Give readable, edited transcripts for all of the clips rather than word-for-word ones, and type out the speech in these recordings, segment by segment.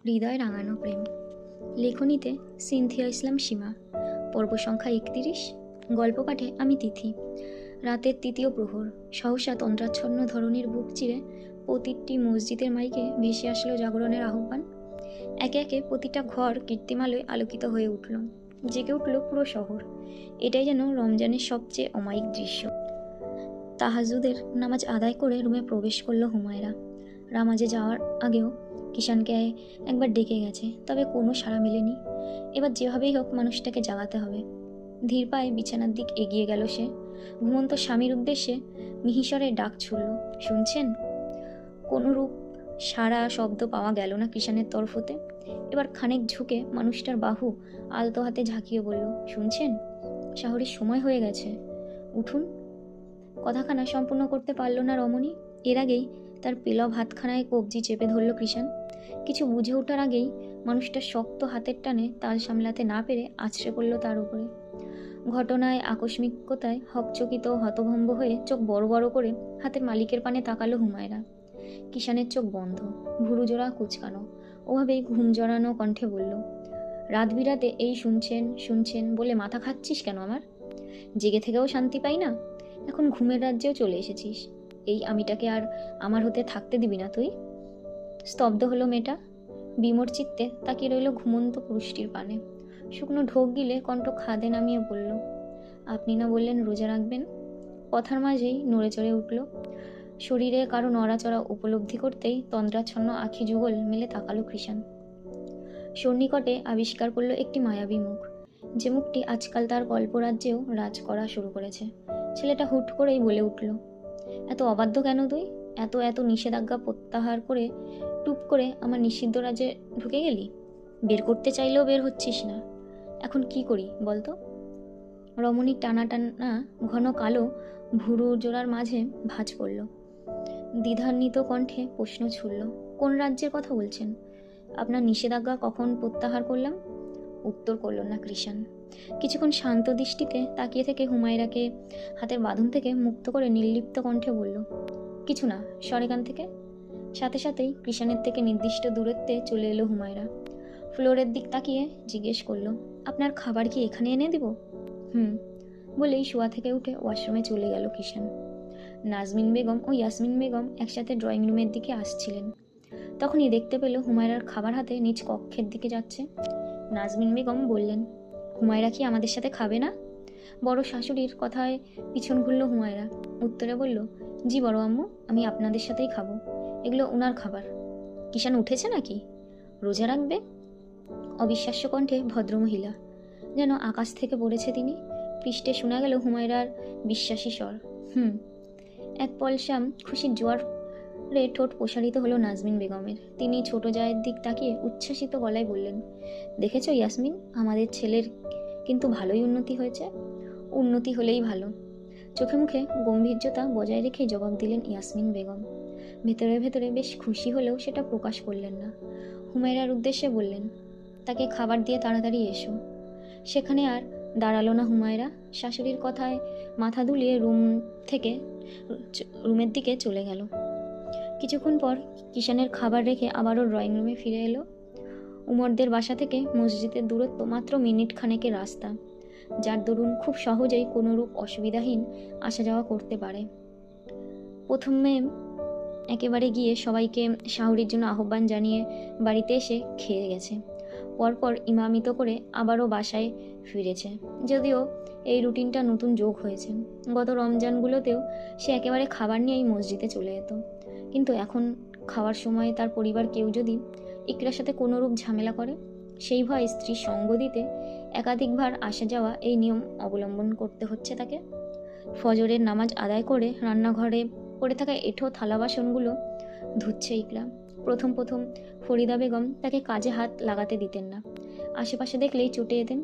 হৃদয় রাঙানো প্রেম। লেখনীতে সিনথিয়া ইসলাম সীমা। পর্ব সংখ্যা ৩১। গল্প পাঠে আমি তিথি। রাতের তৃতীয় প্রহর। সহসা তন্দ্রাচ্ছন্ন ধরনীর বুক চিরে প্রতিটি মসজিদের মাইকে ভেসে আসলো জাগরণের আহ্বান। একে একে প্রতিটা ঘর কৃত্রিমালয়ে আলোকিত হয়ে উঠল, জেগে উঠল পুরো শহর। এটাই যেন রমজানের সবচেয়ে অমায়িক দৃশ্য। তাহাজ্জুদের নামাজ আদায় করে রুমে প্রবেশ করলো হুমায়রা। নামাজে যাওয়ার আগেও কিষানকে একবার ডেকে গেছে, তবে কোনো সাড়া মেলেনি। এবার যেভাবেই হোক মানুষটাকে জাগাতে হবে। ধীর পায়ে বিছানার দিক এগিয়ে গেল সে। ঘুমন্ত স্বামীর উদ্দেশ্যে মিহিস্বরে ডাক ছুড়ল, শুনছেন? কোনরূপ সারা শব্দ পাওয়া গেল না কিষানের তরফ হতে। এবার খানিক ঝুঁকে মানুষটার বাহু আলতো হাতে ঝাঁকিয়ে বলল, শুনছেন? শাহরির সময় হয়ে গেছে, উঠুন। কথাখানা সম্পূর্ণ করতে পারল না রমণী। এর আগেই তার পেলভ হাতখানায় কবজি চেপে ধরল কৃষাণ। কিছু বুঝে ওঠার আগেই মানুষটা শক্ত হাতের টানে তাল সামলাতে না পেরে আছড়ে পড়ল তার উপরে। ঘটনায় আকস্মিকতায় হকচকিত হতভম্ব হয়ে চোখ বড় বড় করে হাতের মালিকের পানে তাকালো হুমায়রা। কিষানের চোখ বন্ধ, ভুরুজোড়া কুচকানো। ওভাবেই ঘুম জড়ানো কণ্ঠে বলল, রাত বিরাতে এই শুনছেন শুনছেন বলে মাথা খাচ্ছিস কেন আমার? জেগে থেকেও শান্তি পাই না, এখন ঘুমের রাজ্যেও চলে এসেছিস। এই আমিটাকে আর আমার হতে থাকতে দিবি না তুই? স্তব্ধ হলো মেয়েটা। বিমর চিত্তে তাকিয়ে রইল ঘুমন্ত পুরুষটির পানে। শুকনো ঢোক গিলে কণ্ঠ খাদে নামিয়ে বলল, আপনি না বললেন রোজা রাখবেন? কথার মাঝেই নড়ে চড়ে উঠল। শরীরে কারো নড়াচড়া উপলব্ধি করতেই তন্দ্রাচ্ছন্ন আখি যুগল মেলে তাকালো কৃষাণ। সন্নিকটে আবিষ্কার করলো একটি মায়াবী মুখ, যে মুখটি আজকাল তার কল্পরাজ্যেও রাজ করা শুরু করেছে। ছেলেটা হুট করেই বলে উঠল, এত অবাধ্য কেন তুই? এত এত নিষেধাজ্ঞা প্রত্যাহার করে টুপ করে আমার নিষিদ্ধ রাজ্যে ঢুকে গেলি। বের করতে চাইলেও বের হচ্ছিস না। এখন কি করি বলতো? রমণীর টানা টানা ঘন কালো ভুরু জোড়ার মাঝে ভাঁজ পড়ল। দ্বিধান্বিত কণ্ঠে প্রশ্ন ছুড়ল, কোন রাজ্যের কথা বলছেন? আপনার নিষেধাজ্ঞা কখন প্রত্যাহার করলাম? উত্তর করল না কৃষাণ। কিছুক্ষণ শান্ত দৃষ্টিতে তাকিয়ে থেকে হুমায়রাকে হাতের বাঁধন থেকে মুক্ত করে নির্লিপ্ত কণ্ঠে বলল, কিছু না, সর এখান থেকে। সাথে সাথেই কৃষাণের থেকে নির্দিষ্ট দূরত্বে চলে এলো হুমায়রা। ফ্লোরের দিক তাকিয়ে জিজ্ঞেস করলো, আপনার খাবার কি এখানে এনে দিব? হুম বলেই শোয়া থেকে উঠে ওয়াশরুমে চলে গেল কৃষাণ। নাজমিন বেগম ও ইয়াসমিন বেগম একসাথে ড্রয়িং রুমের দিকে আসছিলেন। তখনই দেখতে পেল হুমায়রার খাবার হাতে নিজ কক্ষের দিকে যাচ্ছে। নাজমিন বেগম বললেন, হুমায়রা কি আমাদের সাথে খাবে না? বড় শাশুড়ির কথায় পিছন ঘুরল হুমায়রা। উত্তরে বলল, জি বড় আম্মু, আমি আপনাদের সাথেই খাবো। এগুলো ওনার খাবার। কিষাণ উঠেছে নাকি? রোজা রাখবে? অবিশ্বাস্য কণ্ঠে ভদ্রমহিলা। যেন আকাশ থেকে পড়েছে তিনি। পৃষ্ঠে শোনা গেল হুমায়রার বিশ্বাসী স্বর, হুম। এক পলসাম খুশির জোয়ার রে ঠোঁট প্রসারিত হলো নাজমিন বেগমের। তিনি ছোট জায়ের দিক তাকিয়ে উচ্ছ্বাসিত গলায় বললেন, দেখেছো ইয়াসমিন, আমাদের ছেলের কিন্তু ভালোই উন্নতি হয়েছে। উন্নতি হলেই ভালো। চোখে মুখে গম্ভীর্যতা বজায় রেখেই জবাব দিলেন ইয়াসমিন বেগম। ভেতরে ভেতরে বেশ খুশি হলেও সেটা প্রকাশ করলেন না। হুমায়রার উদ্দেশ্যে বললেন, তাকে খাবার দিয়ে তাড়াতাড়ি এসো। সেখানে আর দাঁড়ালো না হুমায়রা। শাশুড়ির কথায় মাথা দুলিয়ে রুমের দিকে চলে গেল। কিছুক্ষণ পর কিষানের খাবার রেখে আবারও ড্রয়িং রুমে ফিরে এলো। উমরদের বাসা থেকে মসজিদের দূরত্ব মাত্র মিনিট খানেকের রাস্তা, যার দরুন খুব সহজেই কোনোরূপ অসুবিধাহীন আসা যাওয়া করতে পারে। প্রথমে একেবারে গিয়ে সবাইকে শাহরির জন্য আহ্বান জানিয়ে বাড়িতে এসে খেয়ে গেছে। পরপর ইমামিত করে আবারও বাসায় ফিরেছে। যদিও এই রুটিনটা নতুন যোগ হয়েছে। গত রমজানগুলোতেও সে একেবারে খাবার নিয়েই মসজিদে চলে যেত। কিন্তু এখন খাওয়ার সময় তার পরিবার কেউ যদি ইকরার সাথে কোনোরূপ ঝামেলা করে, সেই ভয়ে স্ত্রীর সঙ্গ দিতে একাধিকবার আসা যাওয়া এই নিয়ম অবলম্বন করতে হচ্ছে তাকে। ফজরের নামাজ আদায় করে রান্নাঘরে পড়ে থাকা এঁঠো থালা বাসনগুলো ধুচ্ছে ইকরা। প্রথম প্রথম ফরিদা বেগম তাকে কাজে হাত লাগাতে দিতেন না, আশেপাশে দেখলেই চটে যেতেন।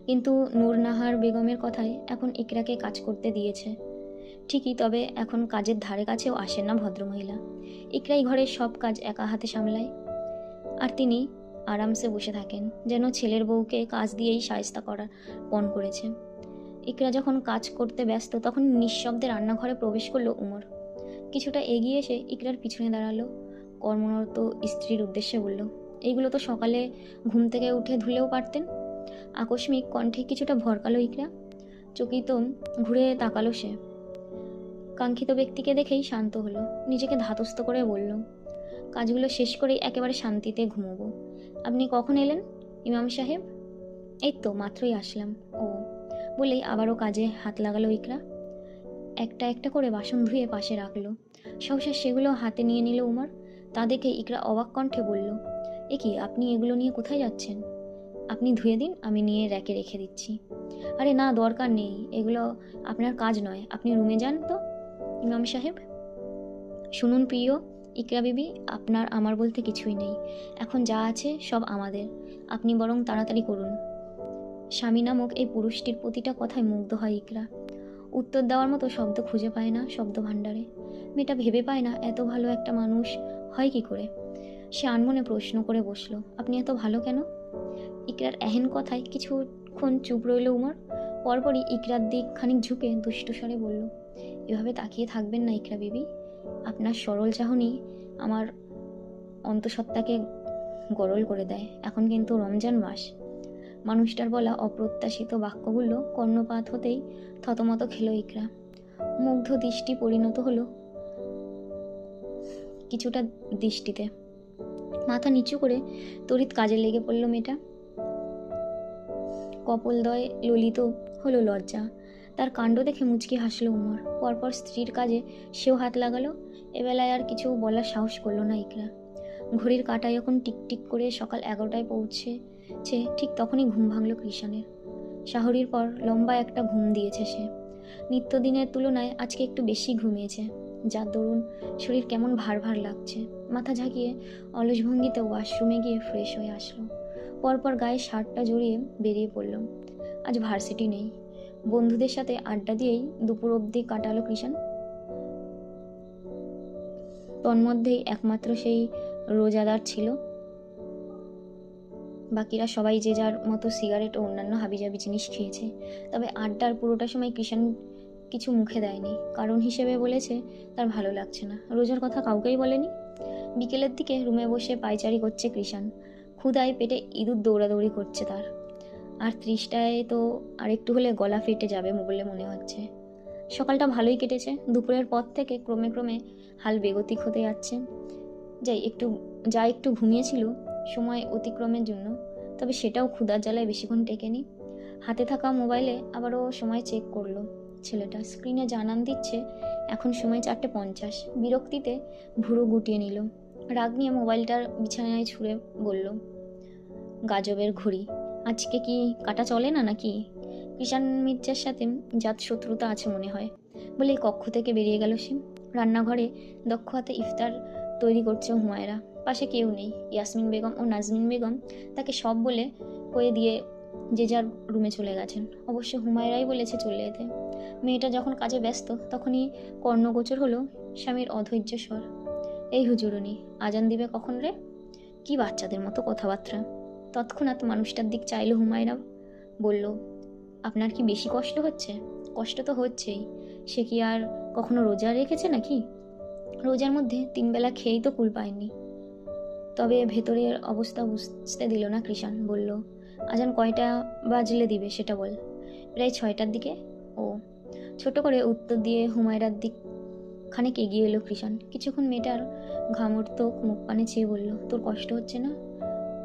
কিন্তু নূর নাহার বেগমের কথায় এখন ইকরাকে কাজ করতে দিয়েছে ঠিকই, তবে এখন কাজের ধারে কাছেও আসেন না ভদ্রমহিলা। ইকরাই ঘরের সব কাজ একা হাতে সামলায়, আর তিনি আরামসে বসে থাকেন, যেন ছেলের বউকে কাজ দিয়েই শায়েস্তা করার পণ করেছে। ইকরা যখন কাজ করতে ব্যস্ত তখন নিঃশব্দে রান্নাঘরে প্রবেশ করলো উমর। কিছুটা এগিয়ে এসে ইকরার পিছনে দাঁড়ালো। কর্মরত স্ত্রীর উদ্দেশ্যে বলল, এইগুলো তো সকালে ঘুম থেকে উঠে ধুলেও পারতেন। আকস্মিক কণ্ঠে কিছুটা ভরকালো ইকরা। চকিত ঘুরে তাকালো সে। কাঙ্ক্ষিত ব্যক্তিকে দেখেই শান্ত হলো। নিজেকে ধাতস্থ করে বলল, কাজগুলো শেষ করেই একেবারে শান্তিতে ঘুমোবো। আপনি কখন এলেন ইমাম সাহেব? এই তো মাত্রই আসলাম। ও, বলেই আবারও কাজে হাত লাগালো ইকরা। একটা একটা করে বাসন ধুয়ে পাশে রাখলো। সহসা সেগুলো হাতে নিয়ে নিল উমর। তা দেখে ইকরা অবাক কণ্ঠে বলল, এ কি, আপনি এগুলো নিয়ে কোথায় যাচ্ছেন? আপনি ধুয়ে দিন, আমি নিয়ে র্যাকে রেখে দিচ্ছি। আরে না, দরকার নেই, এগুলো আপনার কাজ নয়, আপনি রুমে যান তো ইমাম সাহেব। শুনুন প্রিয় ইকরা বিবি, আপনার আমার বলতে কিছুই নেই। এখন যা আছে সব আমাদের। আপনি বরং তাড়াতাড়ি করুন। স্বামী নামক এই পুরুষটির প্রতিটা কথায় মুগ্ধ হয় ইকরা। উত্তর দেওয়ার মতো শব্দ খুঁজে পায় না শব্দ ভাণ্ডারে। মেয়েটা ভেবে পায় না এত ভালো একটা মানুষ হয় কি করে। সে আনমনে প্রশ্ন করে বসলো, আপনি এত ভালো কেন? ইকরার এহেন কথায় কিছুক্ষণ চুপ রইল উমর। পরপরই ইকরার দিক খানিক ঝুঁকে দুষ্টু স্বরে বলল, এভাবে তাকিয়ে থাকবেন না ইকরা বিবি। আপনার সরল চাহনি আমার অন্তঃসত্ত্বাকে গরল করে দেয়। এখন কিন্তু রমজান মাস। মানুষটার বলা অপ্রত্যাশিত বাক্যগুলো কর্ণপাত হতেই থতমত খেল ইকরা। মুগ্ধ দৃষ্টি পরিণত হলো কিছুটা দৃষ্টিতে। মাথা নিচু করে তড়িৎ কাজে লেগে পড়ল মেয়েটা। কপোলদ্বয় ললিত হলো লজ্জা। তার কাণ্ড দেখে মুচকি হাসলো উমর। পরপর স্ত্রীর কাজে সেও হাত লাগালো। এবেলায় আর কিছু বলার সাহস করলো না ইকরা। ঘড়ির কাঁটায় যখন টিকটিক করে সকাল 11টায় পৌঁছেছে, ঠিক তখনই ঘুম ভাঙল কৃষাণের। শাহরির পর লম্বা একটা ঘুম দিয়েছে সে। নিত্যদিনের তুলনায় আজকে একটু বেশি ঘুমিয়েছে, যার দরুন শরীর কেমন ভার ভার লাগছে। মাথা ঝাঁকিয়ে অলস ভঙ্গিতে ওয়াশরুমে গিয়ে ফ্রেশ হয়ে আসলো। পরপর গায়ে শার্টটা জড়িয়ে বেরিয়ে পড়ল। আজ ভার্সিটি নেই। বন্ধুদের সাথে আড্ডা দিয়েই দুপুর অবধি কাটালো কৃষাণ। তন্মধ্যেই একমাত্র সেই রোজাদার ছিল। বাকিরা সবাই যে যার মতো সিগারেট ও অন্যান্য হাবিজাবি জিনিস খেয়েছে। তবে আড্ডার পুরোটা সময় কৃষাণ কিছু মুখে দেয়নি। কারণ হিসেবে বলেছে তার ভালো লাগছে না। রোজার কথা কাউকেই বলেনি। বিকেলের দিকে রুমে বসে পায়চারি করছে কৃষাণ। ক্ষুধায় পেটে ইঁদুর দৌড়াদৌড়ি করছে তার। আর 30টায় তো আরেকটু হলে গলা ফেটে যাবে বলে মনে হচ্ছে। সকালটা ভালোই কেটেছে। দুপুরের পর থেকে ক্রমে ক্রমে হাল বেগতিক হতে যাচ্ছে। একটু ঘুমিয়েছিল সময় অতিক্রমের জন্য, তবে সেটাও ক্ষুধার জ্বালায় বেশিক্ষণ টেকেনি। হাতে থাকা মোবাইলে আবারও সময় চেক করলো ছেলেটা। স্ক্রিনে জানান দিচ্ছে এখন সময় 4:50। বিরক্তিতে ভুরু গুটিয়ে নিল। রাগ নিয়ে মোবাইলটার বিছানায় ছুঁড়ে বলল, গাজবের ঘড়ি, আজকে কি কাটা চলে না নাকি? কৃষাণ মির্জার সাথে জাত শত্রুতা আছে মনে হয় বলেই কক্ষ থেকে বেরিয়ে গেল সে। রান্নাঘরে দক্ষ হাতে ইফতার তৈরি করছে হুমায়রা। পাশে কেউ নেই। ইয়াসমিন বেগম ও নাজমিন বেগম তাকে সব বলে কয়ে দিয়ে যে যার রুমে চলে গেছেন। অবশ্য হুমায়রাই বলেছে চলে যেতে। মেয়েটা যখন কাজে ব্যস্ত তখনই কর্ণগোচর হলো স্বামীর অধৈর্য স্বর, এই হুজুরনি, আজান দিবে কখন রে? কি বাচ্চাদের মতো কথাবার্তা। তৎক্ষণাৎ মানুষটার দিক চাইল হুমায়রা। বলল, আপনার কি বেশি কষ্ট হচ্ছে? কষ্ট তো হচ্ছেই। সে কি আর কখনো রোজা রেখেছে নাকি? রোজার মধ্যে 3 বেলা খেয়েই তো কুল পায়নি। তবে ভেতরের অবস্থা বুঝতে দিল না কৃষাণ। বলল, আজান কয়টা বাজলে দিবে সেটা বল। প্রায় 6টার দিকে। ও, ছোট করে উত্তর দিয়ে হুমায়রার দিক খানিক এগিয়ে এলো কৃষাণ। কিছুক্ষণ মেয়েটার ঘামড়ত মুখ পানে চেয়ে বলল, তোর কষ্ট হচ্ছে না?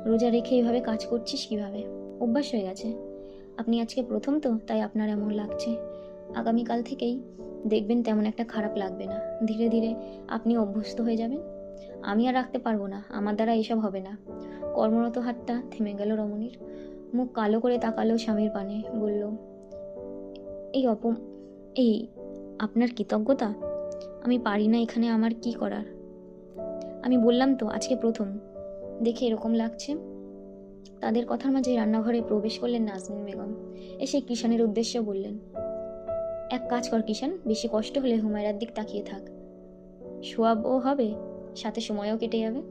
রোজা রেখে এভাবে কাজ করছিস কিভাবে? অভ্যাস হয়ে গেছে। আপনি আজকে প্রথম তো, তাই আপনার এমন লাগছে। আগামীকাল থেকেই দেখবেন তেমন একটা খারাপ লাগবে না। ধীরে ধীরে আপনি অভ্যস্ত হয়ে যাবেন। আমি আর রাখতে পারবো না, আমার দ্বারা এসব হবে না। কর্মরত হাতটা থেমে গেল রমণীর। মুখ কালো করে তাকালো স্বামীর পানে। বলল, এই আপনার কৃতজ্ঞতা? আমি পারি না এখানে, আমার কি করার? আমি বললাম তো আজকে প্রথম, দেখে এরকম লাগছে। তাদের কথার মাঝে রান্নাঘরে প্রবেশ করলেন নাজমিন বেগম। এসে কৃষাণের উদ্দেশ্যে বললেন, এক কাজ কর কৃষাণ, বেশি কষ্ট হলে হুমায়রার দিক তাকিয়ে থাক। সোয়াবও হবে, সাথে সময়ও কেটে যাবে।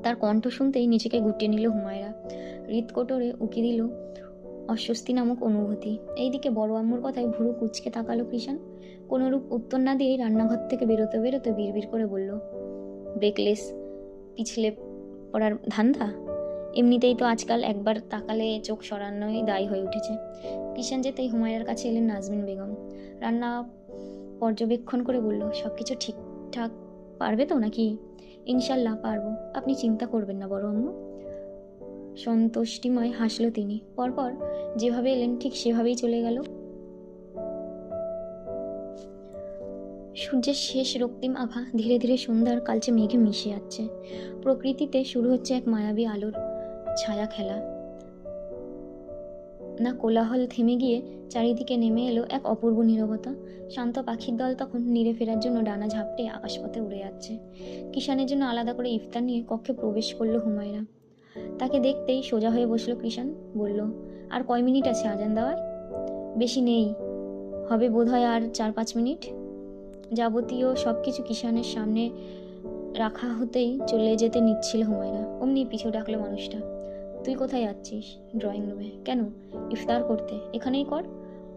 তার কণ্ঠ শুনতেই নিজেকে গুটিয়ে নিল হুমায়রা। হৃৎকোটরে উকি দিল অস্বস্তি নামক অনুভূতি। এইদিকে বড় আম্মুর কথায় ভুরু কুঁচকে তাকালো কৃষাণ। কোনোরূপ উত্তর না দিয়েই রান্নাঘর থেকে বেরোতে বেরোতে বিড়বিড় করে বলল, ব্রেকলেস পিছলে পড়ার ধান্দা? এমনিতেই তো আজকাল একবার তাকালে চোখ সরানোই দায় হয়ে উঠেছে। কিষান যেতেই হুমায়রার কাছে এলেন নাজমিন বেগম। রান্না পর্যবেক্ষণ করে বলল, সব কিছু ঠিকঠাক পারবে তো নাকি? ইনশাল্লাহ পারবো, আপনি চিন্তা করবেন না বড় আম্মু। সন্তুষ্টিময় হাসলো তিনি। পরপর যেভাবে এলেন ঠিক সেভাবেই চলে গেল। সূর্যের শেষ রক্তিম আভা ধীরে ধীরে সন্ধ্যার কালচে মেঘে মিশে যাচ্ছে। প্রকৃতিতে শুরু হচ্ছে এক মায়াবী আলোর ছায়া খেলা। না কোলাহল থেমে গিয়ে চারিদিকে নেমে এলো এক অপূর্ব নীরবতা। শান্ত পাখির দল তখন নিরে ফেরার জন্য ডানা ঝাপটে আকাশপথে উড়ে যাচ্ছে। কিষানের জন্য আলাদা করে ইফতার নিয়ে কক্ষে প্রবেশ করলো হুমায়রা। তাকে দেখতেই সোজা হয়ে বসলো কিষান। বলল, আর কয় মিনিট আছে আজান দেওয়ায়? বেশি নেই, হবে বোধহয় আর 4-5 মিনিট। যাবতীয় সব কিছু কিষানের সামনে রাখা হতেই চলে যেতে নিচ্ছিল হুমায়রা। অমনি পিছু ডাকলো মানুষটা। তুই কোথায় যাচ্ছিস? ড্রয়িং রুমে। কেন? ইফতার করতে। এখানেই কর।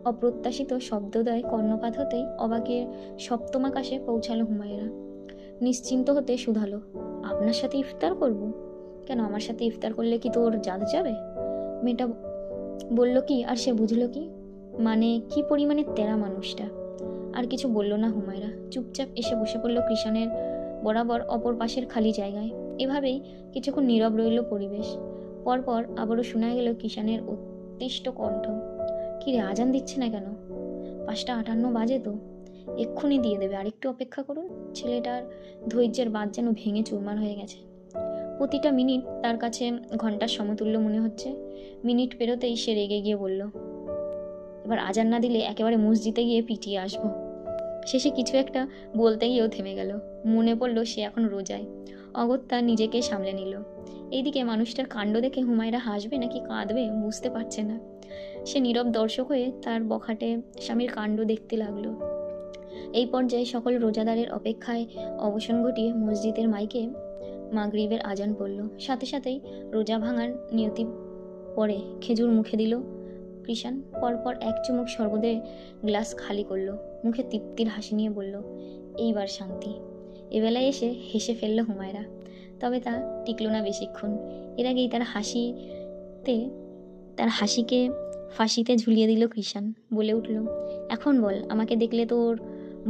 অপ্রত্যাশিত শব্দদয় কর্ণপাত হতেই অবাকের সপ্তমাকাশে পৌঁছালো হুমায়রা। নিশ্চিন্ত হতে শুধালো, আপনার সাথে ইফতার করব? কেন, আমার সাথে ইফতার করলে কি তোর জাত যাবে? মেয়েটা বলল কি আর সে বুঝলো কি? মানে কি পরিমাণে তেরা মানুষটা। আর কিছু বলল না হুমায়রা। চুপচাপ এসে বসে পড়ল কৃষানের বরাবর অপর পাশের খালি জায়গায়। এভাবেই কিছুক্ষণ নীরব রইল পরিবেশ। পরপর আবারও শোনা গেল কিষানের উত্তিষ্ট কণ্ঠ। কি রে, আজান দিচ্ছে না কেন? 5:58 বাজে তো, এক্ষুনি দিয়ে দেবে, আরেকটু অপেক্ষা করুন। ছেলেটার ধৈর্যের বাঁধ যেন ভেঙে চুরমার হয়ে গেছে। প্রতিটা মিনিট তার কাছে ঘন্টার সমতুল্য মনে হচ্ছে। মিনিট পেরোতেই সে রেগে গিয়ে বলল, এবার আজান না দিলে একেবারে মসজিদে গিয়ে পিটিয়ে আসবো। শেষে কিছু একটা বলতে গিয়েও থেমে গেল। মনে পড়ল সে এখন রোজায়। অগত্যা নিজেকে সামলে নিল। এইদিকে মানুষটার কাণ্ড দেখে হুমায়রা হাসবে নাকি কাঁদবে বুঝতে পারছে না। সে নীরব দর্শক হয়ে তার বখাটে স্বামীর কাণ্ড দেখতে লাগলো। এই পর্যায়ে সকল রোজাদারের অপেক্ষায় অবসান ঘটিয়ে মসজিদের মাইকে মাগরিবের আজান পড়ল। সাথে সাথেই রোজা ভাঙার নিয়তি পরে খেজুর মুখে দিল কৃষান। পরপর এক চুমুক শরবতের গ্লাস খালি করলো। মুখে তৃপ্তির হাসি নিয়ে বলল, এইবার শান্তি। এবেলায় এসে হেসে ফেলল হুমায়রা। তবে তা টিকল না বেশিক্ষণ। এর আগেই তার হাসিকে ফাঁসিতে ঝুলিয়ে দিল কৃষান। বলে উঠল, এখন বল, আমাকে দেখলে তোর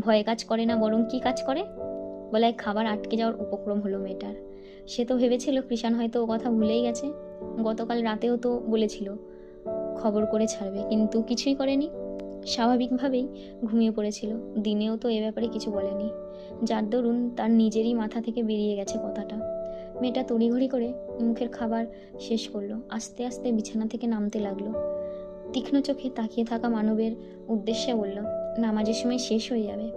ভয়ে কাজ করে না, বরং কি কাজ করে? বলায় খাবার আটকে যাওয়ার উপক্রম হলো মেয়েটার। সে তো ভেবেছিল কৃষান হয়তো ও কথা ভুলেই গেছে। গতকাল রাতেও তো বলেছিল খবর করে ছাড়বে, কিন্তু কিছুই করেনি। স্বাভাবিকভাবেই ঘুমিয়ে পড়েছিল। দিনেও তো এ ব্যাপারে কিছু বলেনি, যার দরুন তার নিজেরই মাথা থেকে বেরিয়ে গেছে কথাটা। মেয়েটা তড়িঘড়ি করে মুখের খাবার শেষ করলো। আস্তে আস্তে বিছানা থেকে নামতে লাগলো। তীক্ষ্ণ চোখে তাকিয়ে থাকা মানবের উদ্দেশ্যে বলল, নামাজের সময় শেষ হয়ে যাবে,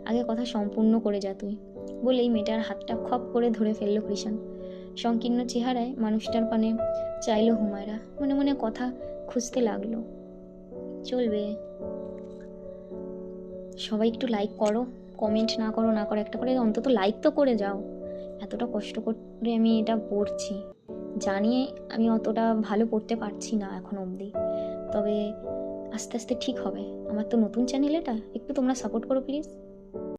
আগে কথা সম্পূর্ণ করে যা তুই। বলেই মেয়েটার হাতটা খপ করে ধরে ফেলল কৃষান। সংকীর্ণ চেহারায় মানুষটার পানে চাইল হুমায়রা। মনে মনে কথা খুঁজতে লাগলো, চলবে। সবাই একটু লাইক করো, কমেন্ট না করো একটা করে অন্তত লাইক তো করে যাও। এতটা কষ্ট করে আমি এটা পড়ছি, জানিয়ে আমি অতটা ভালো পড়তে পারছি না এখন অবধি, তবে আস্তে আস্তে ঠিক হবে। আমার তো নতুন চ্যানেল, এটা একটু তোমরা সাপোর্ট করো প্লিজ।